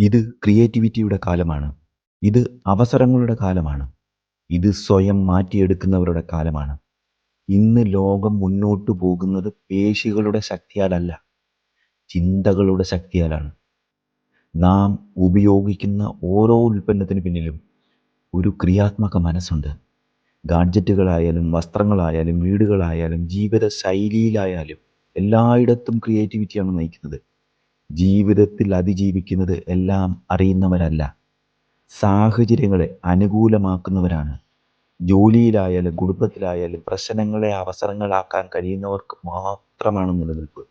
ഇത് ക്രിയേറ്റിവിറ്റിയുടെ കാലമാണ്. ഇത് അവസരങ്ങളുടെ കാലമാണ്. ഇത് സ്വയം മാറ്റിയെടുക്കുന്നവരുടെ കാലമാണ്. ഇന്ന് ലോകം മുന്നോട്ടു പോകുന്നത് പേശികളുടെ ശക്തിയാലല്ല, ചിന്തകളുടെ ശക്തിയാലാണ്. നാം ഉപയോഗിക്കുന്ന ഓരോ ഉൽപ്പന്നത്തിന് പിന്നിലും ഒരു ക്രിയാത്മക മനസ്സുണ്ട്. ഗാഡ്ജറ്റുകളായാലും വസ്ത്രങ്ങളായാലും വീടുകളായാലും ജീവിത ശൈലിയിലായാലും എല്ലായിടത്തും ക്രിയേറ്റിവിറ്റിയാണ് നയിക്കുന്നത്. ജീവിതത്തിൽ അതിജീവിക്കുന്നത് എല്ലാം അറിയുന്നവരല്ല, സാഹചര്യങ്ങളെ അനുകൂലമാക്കുന്നവരാണ്. ജോലിയിലായാലും കുടുംബത്തിലായാലും പ്രശ്നങ്ങളെ അവസരങ്ങളാക്കാൻ കഴിയുന്നവർക്ക് മാത്രമാണ് നിലനിൽപ്പ്.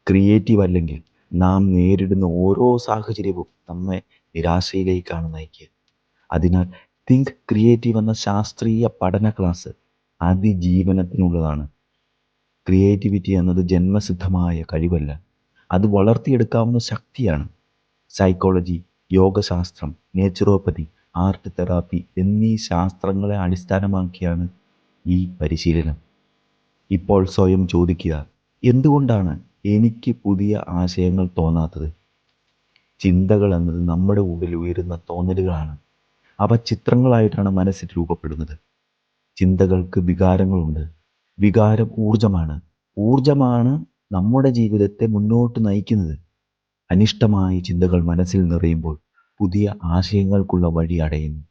ക്രിയേറ്റീവ് അല്ലെങ്കിൽ നാം നേരിടുന്ന ഓരോ സാഹചര്യവും നമ്മെ നിരാശയിലേക്കാണ് നയിക്കുക. അതിനാൽ തിങ്ക് ക്രിയേറ്റീവ് എന്ന ശാസ്ത്രീയ പഠന ക്ലാസ് അതിജീവനത്തിനുള്ളതാണ്. ക്രിയേറ്റിവിറ്റി എന്നത് ജന്മസിദ്ധമായ കഴിവല്ല, അത് വളർത്തിയെടുക്കാവുന്ന ശക്തിയാണ്. സൈക്കോളജി, യോഗശാസ്ത്രം, നേച്ചുറോപ്പതി, ആർട്ട് തെറാപ്പി എന്നീ ശാസ്ത്രങ്ങളെ അടിസ്ഥാനമാക്കിയാണ് ഈ പരിശീലനം. ഇപ്പോൾ സ്വയം ചോദിക്കുക, എന്തുകൊണ്ടാണ് എനിക്ക് പുതിയ ആശയങ്ങൾ തോന്നാത്തത്? ചിന്തകൾ എന്നത് നമ്മുടെ ഉള്ളിൽ ഉയരുന്ന തോന്നലുകളാണ്. അവ ചിത്രങ്ങളായിട്ടാണ് മനസ്സിൽ രൂപപ്പെടുന്നത്. ചിന്തകൾക്ക് വികാരങ്ങളുണ്ട്. വികാരം ഊർജമാണ്. ഊർജമാണ് നമ്മുടെ ജീവിതത്തെ മുന്നോട്ട് നയിക്കുന്നത്. അനിഷ്ടമായ ചിന്തകൾ മനസ്സിൽ നിറയുമ്പോൾ പുതിയ ആശയങ്ങൾക്കുള്ള വഴി അടയുന്നു.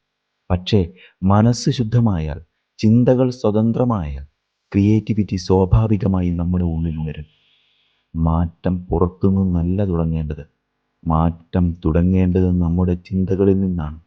പക്ഷേ മനസ്സ് ശുദ്ധമായാൽ, ചിന്തകൾ സ്വതന്ത്രമായാൽ, ക്രിയേറ്റിവിറ്റി സ്വാഭാവികമായി നമ്മുടെ ഉള്ളിൽ ഉണരും. മാറ്റം പുറത്തുനിന്നല്ല തുടങ്ങേണ്ടത്, മാറ്റം തുടങ്ങേണ്ടത് നമ്മുടെ ചിന്തകളിൽ നിന്നാണ്.